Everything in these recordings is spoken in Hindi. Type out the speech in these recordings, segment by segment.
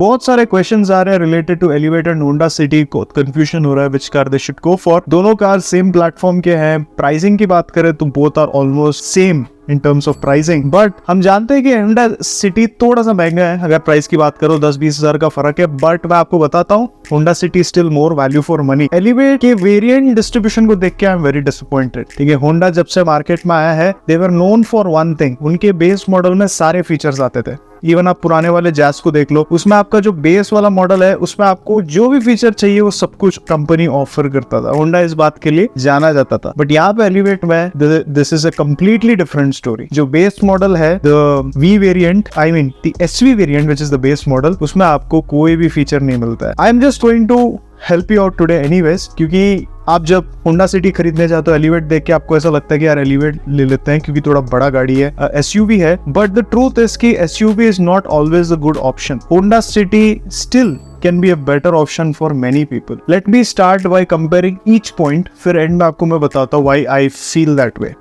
बहुत सारे क्वेश्चंस आ रहे हैं related to Elevate and Honda City को कंफ्यूजन हो रहा है which car they should go for. दोनों कार सेम प्लेटफॉर्म के हैं। प्राइसिंग की बात करें तो both are almost same in terms of pricing, but हम जानते हैं कि होंडा सिटी थोड़ा सा महंगा है। अगर प्राइस की बात करो 10-20 हजार का फर्क है, बट मैं आपको बताता हूँ Honda City still more value for money. Elevate के वेरिएंट डिस्ट्रीब्यूशन को देख के आई एम वेरी डिसअपॉइंटेड। ठीक है, होंडा जब से मार्केट में आया है they were known for one thing, उनके बेस मॉडल में सारे फीचर्स आते थे। इवन आप पुराने वाले जैज को देख लो, उसमें आपका जो बेस वाला मॉडल है उसमें आपको जो भी फीचर चाहिए वो सब कुछ कंपनी ऑफर करता था। होंडा इस बात के लिए जाना जाता था, बट यहाँ पे एलिवेट में this is a completely different story. जो बेस मॉडल है the V variant, I mean the SV variant which is the base model, उसमें आपको कोई भी फीचर नहीं मिलता है। I am just going to help you out today anyways, क्योंकि आप जब होंडा सिटी खरीदने जाते हो एलिवेट देख के आपको ऐसा लगता है कि यार एलिवेट ले लेते हैं क्योंकि थोड़ा बड़ा गाड़ी है, एसयूवी है, बट द ट्रूथ इज कि SUV is not always a good option. Honda City still can be a better option for many people. Let me start by comparing each point, फिर एंड में आपको मैं बताता हूँ why I feel that way.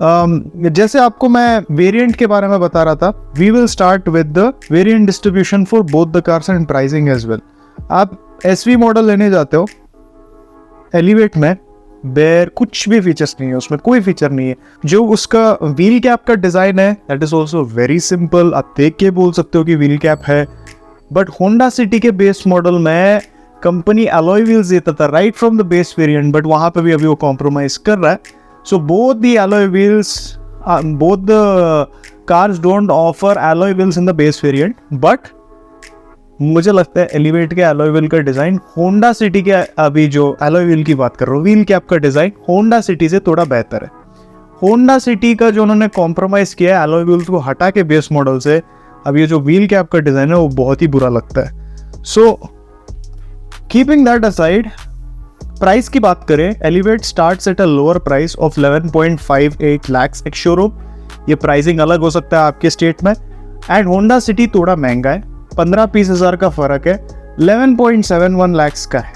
जैसे आपको मैं वेरिएंट के बारे में बता रहा था, we will start with the variant distribution for both the cars and pricing as well. आप SV मॉडल लेने जाते हो एलिवेट में, बेयर कुछ भी फीचर्स नहीं है, उसमें कोई फीचर नहीं है। जो उसका व्हील कैप का डिजाइन है that is also very simple, आप देख के बोल सकते हो कि व्हील कैप है। बट होंडा सिटी के बेस मॉडल में कंपनी अलॉय व्हील्स देता था right from the base variant, but वहां पे भी अभी वो कॉम्प्रोमाइज कर रहा है। So both the alloy wheels, both the cars don't offer alloy wheels in the base variant, but मुझे लगता है एलिवेट के अलॉय व्हील का डिजाइन होंडा सिटी के, अभी जो अलॉय व्हील की बात कर रहा हूँ व्हील कैप का डिजाइन होंडा सिटी से थोड़ा बेहतर है। होंडा सिटी का जो उन्होंने कॉम्प्रोमाइज किया है अलॉय व्हील्स को हटा के बेस मॉडल से, अब ये जो व्हील कैप का डिजाइन है वो बहुत ही बुरा लगता है। So keeping that aside, price की बात करें elevate starts at a lower price of 11.58 lakhs एक शोरूम। ये प्राइसिंग अलग हो सकता है आपके स्टेट में। एंड होंडा सिटी थोड़ा महंगा है, 15-20 हजार का फर्क है, 11.71 lakhs का है।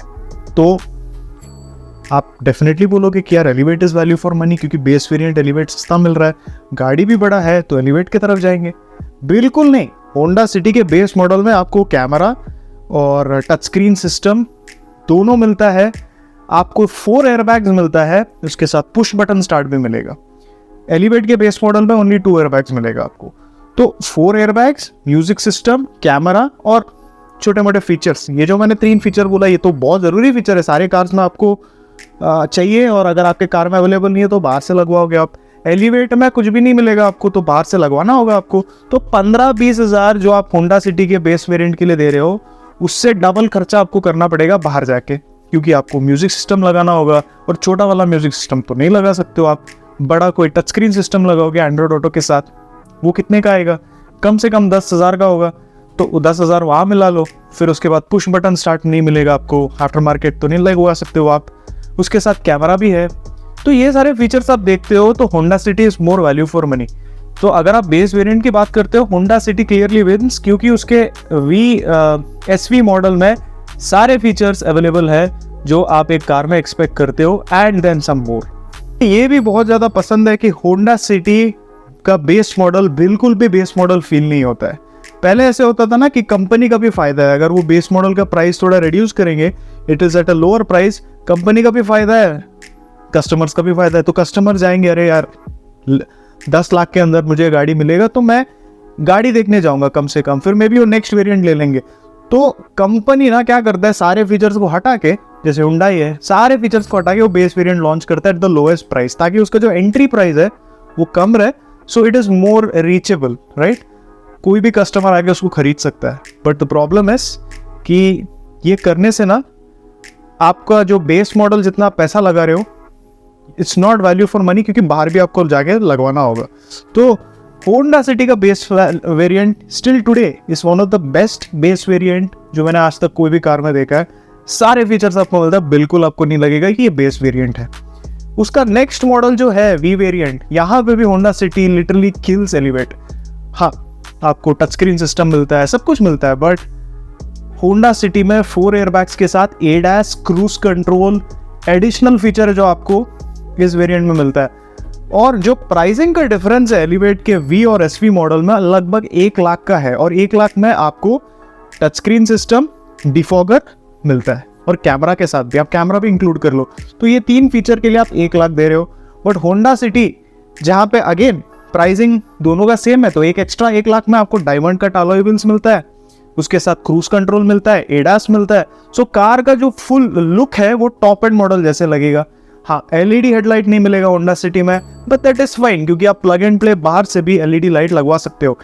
तो आप डेफिनेटली बोलोगे कि यार elevate is value for money, क्योंकि बेस वेरिएंट एलिवेट सस्ता मिल रहा है, गाड़ी भी बड़ा है तो एलिवेट की तरफ जाएंगे। बिल्कुल नहीं, होंडा सिटी के बेस मॉडल में आपको कैमरा और टच स्क्रीन सिस्टम दोनों मिलता है, आपको 4 एयरबैग्स मिलता है, उसके साथ पुश बटन स्टार्ट भी मिलेगा। एलिवेट के बेस मॉडल में ओनली 2 एयरबैग्स मिलेगा आपको। तो 4 एयरबैग्स, म्यूजिक सिस्टम, कैमरा और छोटे मोटे फीचर्स। ये जो मैंने 3 फीचर बोला ये तो बहुत जरूरी फीचर है, सारे कार्स में आपको चाहिए, और अगर आपके कार में अवेलेबल नहीं है तो बाहर से लगवाओगे आप। एलिवेट में कुछ भी नहीं मिलेगा आपको, तो बाहर से लगवाना होगा आपको। तो 15-20 हजार जो आप होंडा सिटी के बेस वेरिएंट के लिए दे रहे हो, उससे डबल खर्चा आपको करना पड़ेगा बाहर जाके, क्योंकि आपको म्यूजिक सिस्टम लगाना होगा, और छोटा वाला म्यूजिक सिस्टम तो नहीं लगा सकते हो आप, बड़ा कोई टच स्क्रीन सिस्टम लगाओगे एंड्रॉइड ऑटो के साथ, वो कितने का आएगा? कम से कम 10 हजार का होगा। तो 10 हजार वहाँ मिला लो, फिर उसके बाद पुश बटन स्टार्ट नहीं मिलेगा आपको, आफ्टर मार्केट तो नहीं लगवा सकते हो आप, उसके साथ कैमरा भी है। तो ये सारे फीचर्स आप देखते हो तो Honda City is more value for money. तो अगर आप बेस वेरिएंट की बात करते हो, होंडा सिटी क्लियरली विंस, क्योंकि उसके एसवी मॉडल में सारे फीचर्स अवेलेबल है जो आप एक कार में एक्सपेक्ट करते हो, एंड देन सम मोर। ये भी बहुत ज्यादा पसंद है कि होंडा सिटी का बेस मॉडल बिल्कुल भी बेस मॉडल फील नहीं होता है। पहले ऐसे होता था ना कि कंपनी का भी फायदा है, अगर वो बेस मॉडल का प्राइस थोड़ा रिड्यूस करेंगे, it is at a lower price, company का भी फायदा है, कस्टमर्स का भी फायदा है। तो कस्टमर जाएंगे, अरे यार 10 लाख के अंदर मुझे गाड़ी मिलेगा तो मैं गाड़ी देखने जाऊंगा कम से कम, फिर मे बी वो नेक्स्ट वेरिएंट ले लेंगे। तो कंपनी ना क्या करता है, सारे फीचर्स को हटा के, जैसे हुंडई है, सारे फीचर्स को हटा के वो बेस वेरिएंट लॉन्च करता है एट द लोएस्ट प्राइस, ताकि उसका जो एंट्री प्राइस है वो कम रहे, so it is more reachable, right? कोई भी कस्टमर आके उसको खरीद सकता है। बट द प्रॉब्लम है कि ये करने से ना आपका जो बेस मॉडल जितना पैसा लगा रहे हो, it's not value for money, क्योंकि बाहर भी आपको जाके लगवाना होगा। तो होंडा सिटी का base variant still today is one of the best base variant जो मैंने आज तक कोई भी कार में देखा है। सारे फीचर्स आपको मिलता है, बिल्कुल आपको नहीं लगेगा कि ये बेस वेरिएंट है। उसका नेक्स्ट मॉडल जो है वी वेरिएंट, यहाँ पे भी Honda city literally kills elevate. हाँ, आपको टच स्क्रीन सिस्टम मिलता है, सब कुछ मिलता है, बट होंडा सिटी में 4 एयरबैग्स के साथ ADAS, cruise control, additional feature जो आपको इस वेरिएंट में मिलता है। और जो प्राइसिंग का डिफरेंस है एलिवेट के V और SV मॉडल में लगभग 1 लाख का है, और 1 लाख में आपको टच स्क्रीन सिस्टम, डिफॉगर मिलता है और कैमरा के साथ भी, आप कैमरा भी इंक्लूड कर लो, तो ये 3 फीचर के लिए आप 1 लाख दे रहे हो। बट होंडा सिटी जहाँ पे अगेन प्राइसिंग दोनों का सेम है, तो एक एक्स्ट्रा 1 लाख में आपको डायमंड कट अलॉय व्हील्स मिलता है, उसके साथ क्रूज कंट्रोल मिलता है, एडास मिलता है। सो कार का जो फुल लुक है वो टॉप एंड मॉडल जैसे लगेगा। हाँ, एलईडी हेडलाइट नहीं मिलेगा होंडा सिटी में, बट दैट इज फाइन, क्योंकि आप प्लग एंड प्ले बाहर से भी एलईडी लाइट लगवा सकते हो।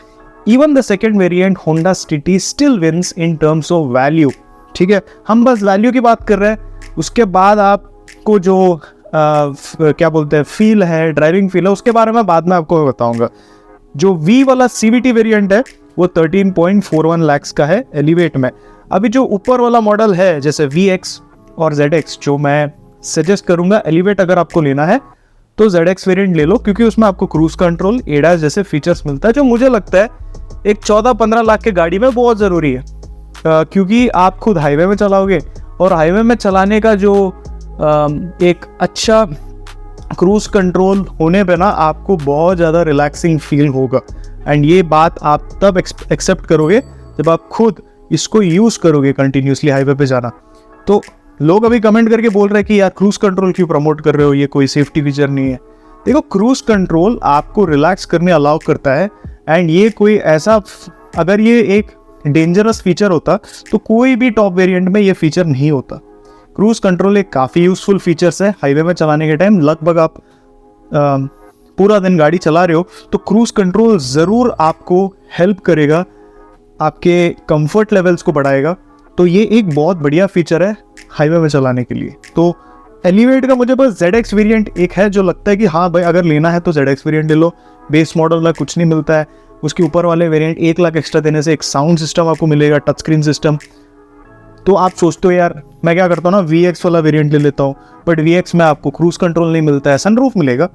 Even the second variant Honda City still wins in terms of value. ठीक है, हम बस वैल्यू की बात कर रहे हैं। उसके बाद आपको जो क्या बोलते हैं फील है, ड्राइविंग फील है, उसके बारे में बाद में आपको बताऊंगा। जो V वाला CVT वेरिएंट है वो 13.41 लाख का है एलिवेट में। अभी जो ऊपर वाला मॉडल है जैसे VX और ZX, जो मैं सजेस्ट करूंगा एलिवेट अगर आपको लेना है तो ZX वेरिएंट ले लो, क्योंकि उसमें आपको क्रूज कंट्रोल, एडास जैसे फीचर्स मिलता है, जो मुझे लगता है एक 14-15 लाख के गाड़ी में बहुत ज़रूरी है। क्योंकि आप खुद हाईवे में चलाओगे और हाईवे में चलाने का जो एक अच्छा क्रूज कंट्रोल होने पे ना आपको बहुत ज़्यादा रिलैक्सिंग फील होगा। एंड ये बात आप तब एक्सेप्ट करोगे जब आप खुद इसको यूज़ करोगे कंटिन्यूसली हाईवे पे जाना। तो लोग अभी कमेंट करके बोल रहे हैं कि यार क्रूज कंट्रोल क्यों प्रमोट कर रहे हो, ये कोई सेफ्टी फीचर नहीं है। देखो, क्रूज कंट्रोल आपको रिलैक्स करने अलाउ करता है। एंड ये कोई ऐसा, अगर ये एक डेंजरस फीचर होता तो कोई भी टॉप वेरिएंट में ये फीचर नहीं होता। क्रूज कंट्रोल एक काफ़ी यूजफुल फीचर्स है हाईवे में चलाने के टाइम। लगभग आप पूरा दिन गाड़ी चला रहे हो तो क्रूज कंट्रोल ज़रूर आपको हेल्प करेगा, आपके कंफर्ट लेवल्स को बढ़ाएगा। तो ये एक बहुत बढ़िया फीचर है हाईवे में चलाने के लिए। तो एलिवेट का मुझे बस ZX वेरिएंट एक है जो लगता है कि हाँ भाई, अगर लेना है तो ZX वेरिएंट ले लो। बेस मॉडल में कुछ नहीं मिलता है। उसके ऊपर वाले वेरिएंट 1 लाख एक्स्ट्रा देने से एक साउंड सिस्टम आपको मिलेगा, टच स्क्रीन सिस्टम। तो आप सोचते हो यार मैं क्या करता हूँ ना, VX वाला वेरिएंट ले लेता हूँ, बट VX में आपको क्रूज कंट्रोल नहीं मिलता है, सनरूफ मिलेगा।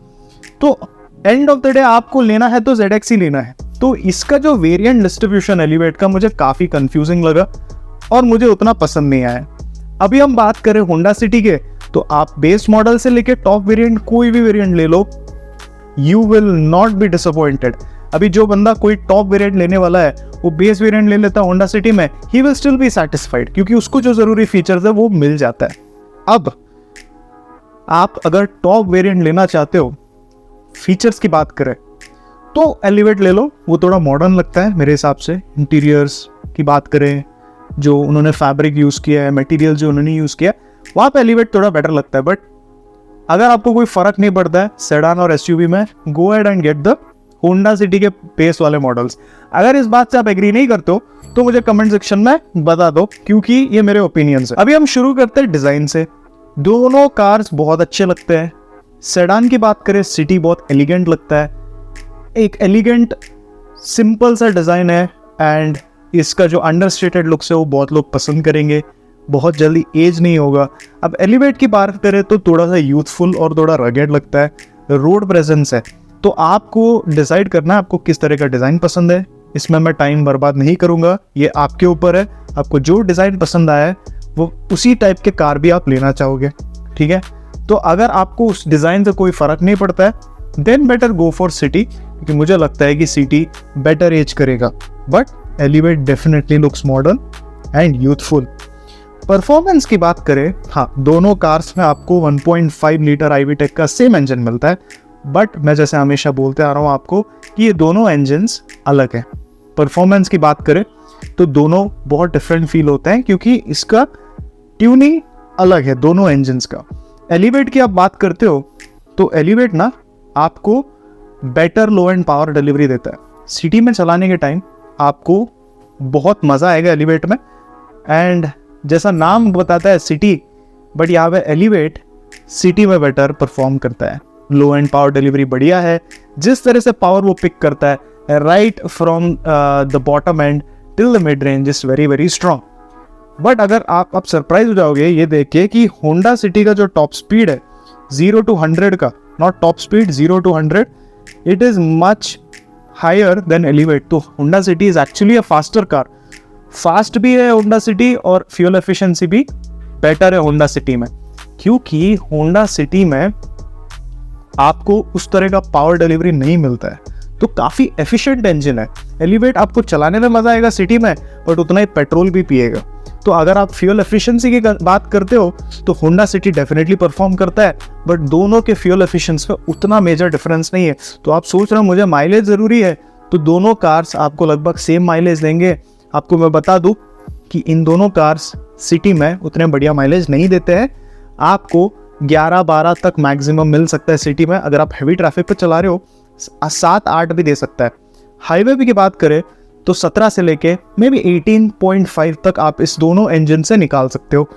तो एंड ऑफ द डे आपको लेना है तो ZX ही लेना है। तो इसका जो वेरिएंट डिस्ट्रीब्यूशन एलिवेट का मुझे काफ़ी कंफ्यूजिंग लगा और मुझे उतना पसंद नहीं आया। अभी हम बात करें होंडा सिटी के, तो आप बेस मॉडल से लेके टॉप वेरिएंट कोई भी वेरिएंट ले लो, you will not be disappointed. अभी जो बंदा कोई टॉप वेरिएंट लेने वाला है वो बेस वेरिएंट ले लेता है होंडा सिटी में, he will still be satisfied, क्योंकि उसको जो जरूरी फीचर्स है वो मिल जाता है। अब आप अगर टॉप वेरिएंट लेना चाहते हो, फीचर्स की बात करें तो एलिवेट ले लो, वो थोड़ा मॉडर्न लगता है मेरे हिसाब से। इंटीरियर्स की बात करें, जो उन्होंने फैब्रिक यूज़ किया है, मटेरियल जो उन्होंने यूज़ किया, वहाँ पे एलिवेट थोड़ा बेटर लगता है। बट अगर आपको कोई फ़र्क नहीं पड़ता है सेडान और SUV में, go ahead and get the Honda city के बेस वाले मॉडल्स। अगर इस बात से आप एग्री नहीं करते हो तो मुझे कमेंट सेक्शन में बता दो, क्योंकि ये मेरे ओपिनियंस है। अभी हम शुरू करते हैं डिज़ाइन से। दोनों कार्स बहुत अच्छे लगते हैं। सेडान की बात करें, सिटी बहुत एलिगेंट लगता है, एक एलिगेंट सिंपल सा डिज़ाइन है। एंड इसका जो अंडरस्टेटेड लुक्स है वो बहुत लोग पसंद करेंगे, बहुत जल्दी एज नहीं होगा। अब एलिवेट की बात करें तो थोड़ा सा यूथफुल और थोड़ा रगेड लगता है, रोड प्रेजेंस है। तो आपको डिसाइड करना है आपको किस तरह का डिज़ाइन पसंद है। इसमें मैं टाइम बर्बाद नहीं करूँगा, ये आपके ऊपर है। आपको जो डिज़ाइन पसंद आया है वो उसी टाइप के कार भी आप लेना चाहोगे, ठीक है। तो अगर आपको उस डिज़ाइन से कोई फ़र्क नहीं पड़ता है then better go for City, क्योंकि मुझे लगता है कि सिटी बेटर एज करेगा। But Elevate definitely looks modern and youthful. Performance की बात करें, हाँ, दोनों कार्स में आपको 1.5 लीटर IVTEC का सेम इंजन मिलता है। बट मैं जैसे हमेशा बोलते आ रहा हूँ आपको कि ये दोनों इंजन्स अलग हैं। परफॉर्मेंस की बात करें तो दोनों बहुत डिफरेंट फील होते हैं, क्योंकि इसका ट्यूनिंग अलग है दोनों इंजन्स का। एलिवेट की आप बात करते हो तो एलिवेट ना आपको better low and power delivery देता है। सिटी में चलाने के टाइम आपको बहुत मज़ा आएगा एलिवेट में। एंड जैसा नाम बताता है सिटी, बट यहाँ पे एलिवेट सिटी में बेटर परफॉर्म करता है। लो एंड पावर डिलीवरी बढ़िया है। जिस तरह से पावर वो पिक करता है right from the bottom and till the mid range is very very strong. But अगर आप सरप्राइज हो जाओगे ये देख के कि होंडा सिटी का जो टॉप स्पीड है 0 to 100 का, not top speed, 0 to 100, it is much higher than Elevate. तो Honda City is actually a faster car. Fast भी है होंडा सिटी और फ्यूल एफिशिएंसी भी बेटर है होंडा सिटी में, क्योंकि होंडा सिटी में आपको उस तरह का पावर डिलीवरी नहीं मिलता है। तो काफ़ी एफिशिएंट इंजन है। एलिवेट आपको चलाने में मज़ा आएगा सिटी में, बट उतना ही पेट्रोल भी पिएगा। तो अगर आप फ्यूल एफिशिएंसी की बात करते हो तो होंडा सिटी डेफिनेटली परफॉर्म करता है, बट दोनों के फ्यूल एफिशिएंसी में उतना मेजर डिफरेंस नहीं है। तो आप सोच रहे हो मुझे माइलेज ज़रूरी है, तो दोनों कार्स आपको लगभग सेम माइलेज देंगे। आपको मैं बता दूं कि इन दोनों कार्स सिटी में उतने बढ़िया माइलेज नहीं देते हैं। आपको 11-12 तक मैक्सिमम मिल सकता है सिटी में। अगर आप हैवी ट्रैफिक पे चला रहे हो 7-8 भी दे सकता है। हाईवे पे की बात करें तो 17 से लेके मे बी 18.5 तक आप इस दोनों इंजन से निकाल सकते हो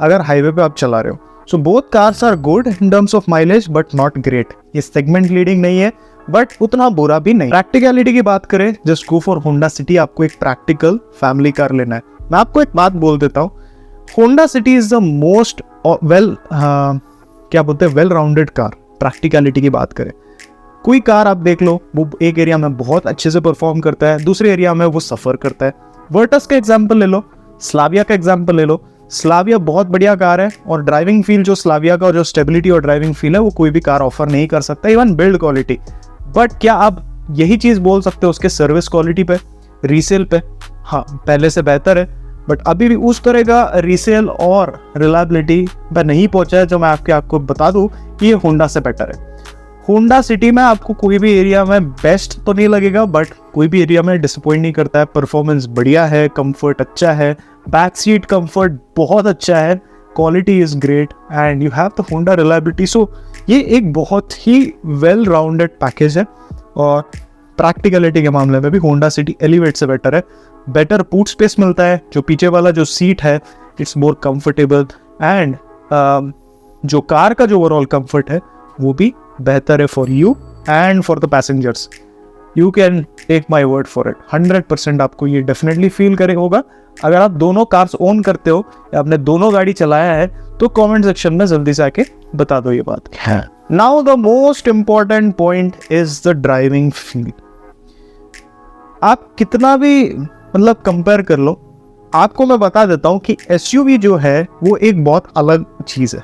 अगर हाईवे पे आप चला रहे हो। So both cars are good in terms of mileage but not great. ये सेगमेंट लीडिंग नहीं है बट उतना बुरा भी नहीं। प्रैक्टिकलिटी की बात करें, just go for Honda city. आपको एक प्रैक्टिकल फैमिली कार लेना है। मैं आपको एक बात बोल देता हूँ, Honda City is the most well rounded car. Practicality की बात करें, कोई कार आप देख लो, वो एक एरिया में बहुत अच्छे से परफॉर्म करता है, दूसरे एरिया में वो सफर करता है। वर्टस का एग्जांपल ले लो, स्लाविया का एग्जांपल ले लो। स्लाविया बहुत बढ़िया कार है और ड्राइविंग फील जो स्लाविया का और जो स्टेबिलिटी और ड्राइविंग फील है वो कोई भी कार ऑफर नहीं कर सकता, इवन बिल्ड क्वालिटी। बट क्या आप यही चीज बोल सकते हो उसके सर्विस क्वालिटी पे, रीसेल पे? हाँ, पहले से बेहतर है, बट अभी भी उस तरह का रीसेल और रिलायबिलिटी पर नहीं पहुंचा है जो मैं आपको बता दूं कि ये होंडा से बेटर है। होंडा सिटी में आपको कोई भी एरिया में बेस्ट तो नहीं लगेगा, बट कोई भी एरिया में डिसअपॉइंट नहीं करता है। परफॉर्मेंस बढ़िया है, कंफर्ट अच्छा है, बैक सीट कंफर्ट बहुत अच्छा है, quality is great and you have the Honda reliability. So ये एक बहुत ही वेल राउंडेड पैकेज है। और प्रैक्टिकलिटी के मामले में भी होंडा सिटी एलिवेट से बेटर है। बेटर बूट स्पेस मिलता है, जो पीछे वाला जो सीट है इट्स मोर कंफर्टेबल एंड जो कार का जो ओवरऑल कंफर्ट है वो भी बेहतर है for you and for the passengers. You can take my word for it, 100% आपको ये डेफिनेटली फील करे होगा। अगर आप दोनों कार्स ओन करते हो या आपने दोनों गाड़ी चलाया है तो कमेंट सेक्शन में जल्दी से आके बता दो ये बात। Now the most important point is the driving feel. आप कितना भी मतलब कंपेयर कर लो, आपको मैं बता देता हूं कि एसयूवी जो है वो एक बहुत अलग चीज है।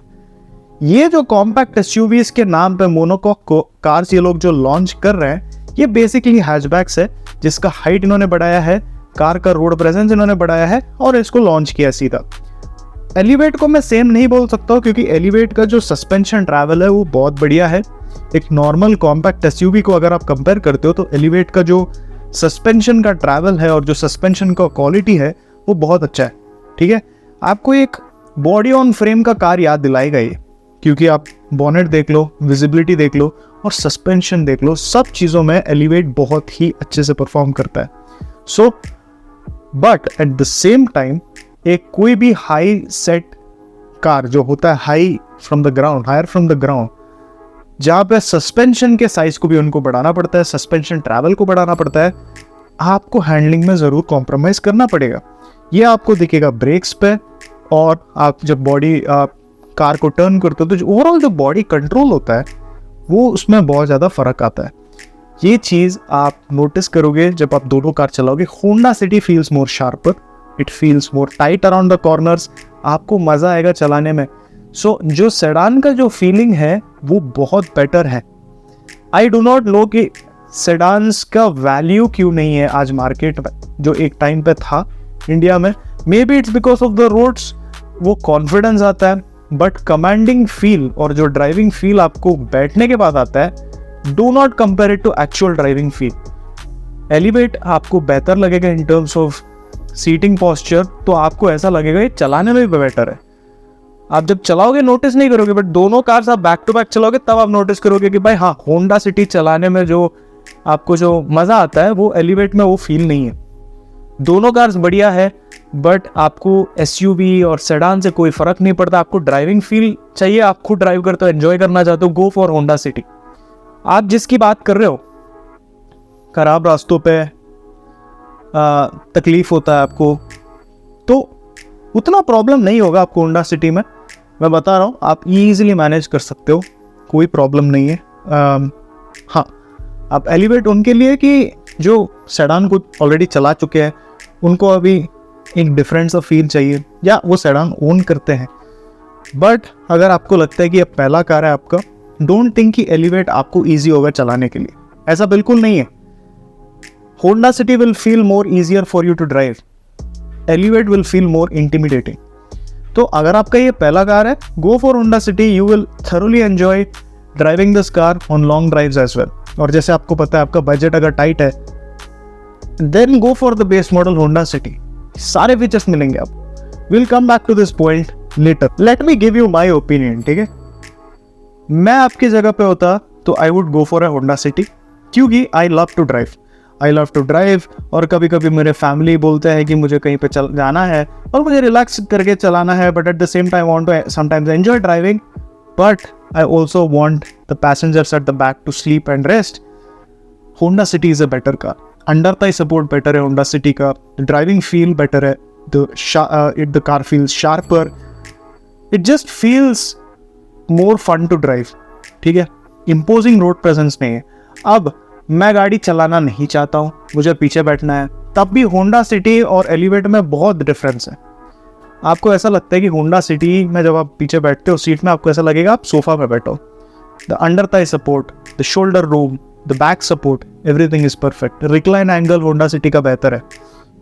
ये जो कॉम्पैक्ट एसयूवीज के नाम पे मोनोकॉक को कार्स ये लोग जो लॉन्च कर रहे हैं, ये बेसिकली हैचबैक्स है जिसका हाइट इन्होंने बढ़ाया है, कार का रोड प्रेजेंस इन्होंने बढ़ाया है और इसको लॉन्च किया सीधा। एलिवेट को मैं सेम नहीं बोल सकता हूँ क्योंकि एलिवेट का जो सस्पेंशन ट्रैवल है वो बहुत बढ़िया है। एक नॉर्मल कॉम्पैक्ट एसयूवी को अगर आप कंपेयर करते हो तो एलिवेट का जो सस्पेंशन का ट्रैवल है और जो सस्पेंशन का क्वालिटी है वो बहुत अच्छा है। ठीक है, आपको एक बॉडी ऑन फ्रेम का कार याद दिलाएगा ये, क्योंकि आप बॉनेट देख लो, विजिबिलिटी देख लो और सस्पेंशन देख लो, सब चीज़ों में एलिवेट बहुत ही अच्छे से परफॉर्म करता है। So but at the same time एक कोई भी हाई सेट कार जो होता है high from the ground, higher from the ground, जहाँ पे सस्पेंशन के साइज को भी उनको बढ़ाना पड़ता है, सस्पेंशन ट्रैवल को बढ़ाना पड़ता है, आपको हैंडलिंग में ज़रूर कॉम्प्रोमाइज़ करना पड़ेगा। ये आपको दिखेगा ब्रेक्स पे, और आप जब बॉडी कार को टर्न करते हो तो ओवरऑल जो बॉडी कंट्रोल होता है वो उसमें बहुत ज़्यादा फ़र्क आता है। ये चीज़ आप नोटिस करोगे जब आप दोनों कार चलाओगे। Honda city feels more sharper, it feels more tight around the corners, आपको मज़ा आएगा चलाने में। सो जो सेडान का जो फीलिंग है वो बहुत बेटर है। आई डू नॉट नो कि सेडान्स का वैल्यू क्यों नहीं है आज मार्केट में, जो एक टाइम पे था इंडिया में। Maybe it's because of the roads, वो कॉन्फिडेंस आता है, बट कमांडिंग फील और जो ड्राइविंग फील आपको बैठने के बाद आता है, do not compare it to actual driving feel. Elevate आपको बेहतर लगेगा in terms of seating posture, तो आपको ऐसा लगेगा ये चलाने में भी बेटर है। आप जब चलाओगे नोटिस नहीं करोगे, बट दोनों कार्स आप बैक टू बैक चलाओगे तब आप नोटिस करोगे कि भाई हाँ, होंडा सिटी चलाने में जो आपको जो मज़ा आता है वो एलिवेट में वो फील नहीं है। दोनों कार्स बढ़िया है, बट आपको एसयूवी और सेडान से कोई फ़र्क नहीं पड़ता। आपको ड्राइविंग फील चाहिए, आप खुद ड्राइव करते हो, एंजॉय करना चाहते हो, गो फॉर होंडा सिटी। आप जिसकी बात कर रहे हो, खराब रास्तों पे तकलीफ होता है आपको, तो उतना प्रॉब्लम नहीं होगा आपको होंडा सिटी में। मैं बता रहा हूँ, आप ईजिली मैनेज कर सकते हो, कोई प्रॉब्लम नहीं है। हाँ, आप एलिवेट उनके लिए कि जो सेडान को ऑलरेडी चला चुके हैं, उनको अभी एक डिफरेंट सा फील चाहिए, या वो सेडान ओन करते हैं। बट अगर आपको लगता है कि अब पहला कार है आपका, डोंट थिंक कि एलिवेट आपको ईजी होगा चलाने के लिए, ऐसा बिल्कुल नहीं है। Honda City will feel more easier for you to drive. Elevate will feel more intimidating. तो अगर आपका ये पहला कार है, go for Honda City. You will thoroughly enjoy driving this car on long drives as well. और जैसे आपको पता है आपका बजट अगर टाइट है, then go for the base model Honda City. सारे फीचर्स मिलेंगे आपको. We'll come back to this point later. Let me give you my opinion. ठीक है, मैं आपकी जगह पे होता तो I would go for a Honda City, क्योंकि I love to drive. और कभी कभी मेरे फैमिली बोलते हैं कि मुझे कहीं पे चल जाना है और मुझे रिलैक्स करके चलाना है, but at the same time want to sometimes enjoy driving, but I also want the passengers at the back to sleep and rest. Honda City is a better car. Under thigh support better है होंडा सिटी का. ड्राइविंग फील बेटर है. The car feels sharper. It just feels more fun to drive. ठीक है, इम्पोजिंग रोड प्रेजेंस नहीं है. अब मैं गाड़ी चलाना नहीं चाहता हूँ, मुझे पीछे बैठना है, तब भी होंडा सिटी और एलिवेट में बहुत डिफरेंस है. आपको ऐसा लगता है कि होंडा सिटी में जब आप पीछे बैठते हो सीट में, आपको ऐसा लगेगा आप सोफा पे बैठो. The under thigh support, the shoulder room, the back support, everything is perfect. Recline angle Honda City का बेहतर है.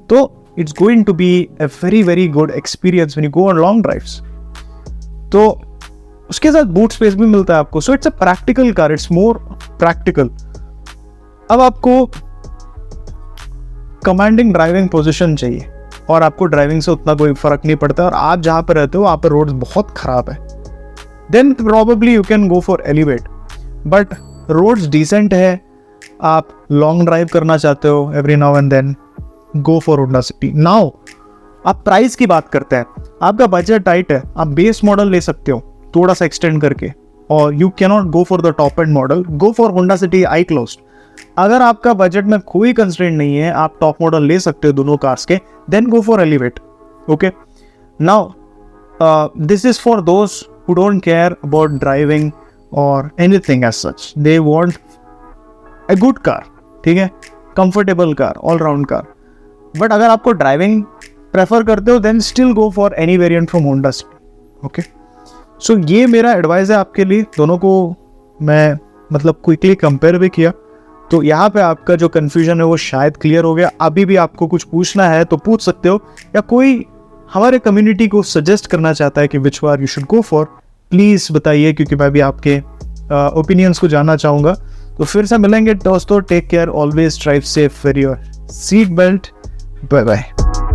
तो it's going to be a very very good experience when you go on long drives. तो उसके साथ बूट स्पेस भी मिलता है आपको. So it's a practical car, it's more practical. अब आपको कमांडिंग ड्राइविंग पोजीशन चाहिए और आपको ड्राइविंग से उतना कोई फर्क नहीं पड़ता और आप जहाँ पर रहते हो वहाँ पर रोड्स बहुत खराब है, then probably you can go for Elevate. But roads decent है, आप लॉन्ग ड्राइव करना चाहते हो every now and then, go for Honda City. Now आप प्राइस की बात करते हैं. आपका बजट टाइट है, आप बेस मॉडल ले सकते हो थोड़ा सा एक्सटेंड करके, और you can not go for the top and model, go for Honda city I closed. अगर आपका बजट में कोई कंस्ट्रेंट नहीं है, आप टॉप मॉडल ले सकते हो दोनों कार्स के, then go for Elevate. Okay, now this is for those who don't care about driving और anything as such. They want a good car. ठीक है, comfortable car, all round car. But अगर आपको ड्राइविंग प्रेफर करते हो, then still go for any variant from Honda City. Okay, so ये मेरा एडवाइस है आपके लिए. दोनों को मैं मतलब क्विकली कंपेयर भी किया, तो यहाँ पे आपका जो कन्फ्यूजन है वो शायद क्लियर हो गया. अभी भी आपको कुछ पूछना है तो पूछ सकते हो, या कोई हमारे कम्युनिटी को सजेस्ट करना चाहता है कि which car you should go for, please बताइए, क्योंकि मैं भी आपके ओपिनियंस को जानना चाहूँगा. तो फिर से मिलेंगे दोस्तों. Take care, always drive safe, wear your seat belt. Bye bye.